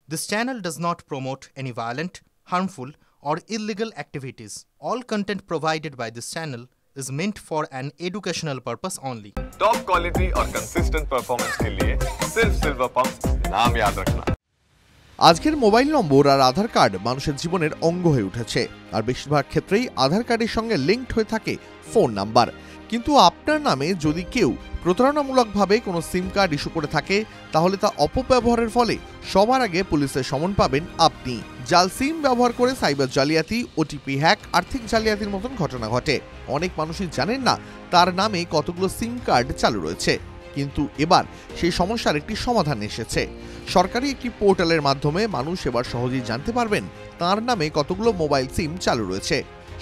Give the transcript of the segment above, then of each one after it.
This channel does not promote any violent, harmful, or illegal activities. All content provided by this channel is meant for an educational purpose only. Top quality और consistent performance के लिए सिर्फ silver pump नाम याद रखना। আজকের mobile নম্বর আর আধার card মানুষের জীবনের অঙ্গ হয়ে উঠেছে, আর বেশিরভাগ ক্ষেত্রেই আধার কার্ডের সঙ্গে লিঙ্কড হয়ে থাকে ফোন নাম্বার। কিন্তু আপনার নামে যদি কেউ প্রতারণামূলকভাবে কোনো সিম কার্ড ইস্যু করে থাকে, তাহলে তা অপব্যবহারের ফলে সবার আগে পুলিশের সমন পাবেন আপনি। জাল সিম ব্যবহার করে সাইবার জালিয়াতি, ওটিপি হ্যাক, আর্থিক জালিয়াতির মতন ঘটনা ঘটে। অনেক মানুষই জানেন না তার নামে কতগুলো সিম কার্ড চালু রয়েছে। কিন্তু এবার সেই সমস্যার একটি সমাধান এসেছে। সরকারি একটি পোর্টালের মাধ্যমে মানুষ এবার সহজেই জানতে পারবেন তার নামে কতগুলো মোবাইল সিম চালু রয়েছে।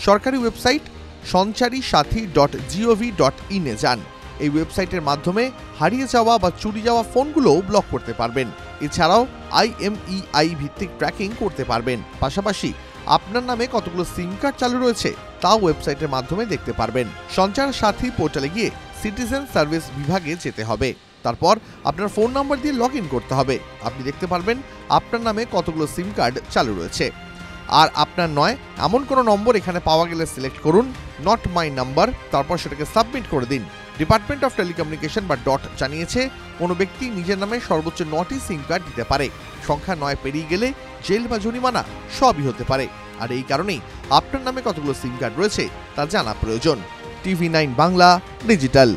সরকারি ওয়েবসাইট sanchari-sathi.gov.in এ যান। এই ওয়েবসাইটের মাধ্যমে হারিয়ে যাওয়া বা চুরি যাওয়া ফোনগুলোও ব্লক করতে পারবেন। এছাড়াও IMEI ভিত্তিক ট্র্যাকিং করতে পারবেন। পাশাপাশি আপনার নামে কতগুলো সিম কার্ড চালু রয়েছে তাও ওয়েবসাইটের মাধ্যমে দেখতে পারবেন। সঞ্চার সাথী পোর্টালে গিয়ে সিটিজেন সার্ভিস বিভাগে যেতে হবে। তারপর আপনার ফোন নাম্বার দিয়ে লগ ইন করতে হবে। আপনি দেখতে পারবেন আপনার নামে কতগুলো সিম কার্ড চালু রয়েছে। আর আপনার নয় এমন কোনো নম্বর এখানে পাওয়া গেলে সিলেক্ট করুন নট মাই নাম্বার, তারপর সেটাকে সাবমিট করে দিন। ডিপার্টমেন্ট অফ টেলিকমিউনিকেশন বা ডট জানিয়েছে, কোনো ব্যক্তি নিজের নামে সর্বোচ্চ 9টি সিম কার্ড দিতে পারে। সংখ্যা 9 পেরিয়ে গেলে জেল বা জরিমানা সবই হতে পারে। আর এই কারণেই আপনার নামে কতগুলো সিম কার্ড রয়েছে তা জানা প্রয়োজন। TV9 Bangla digital.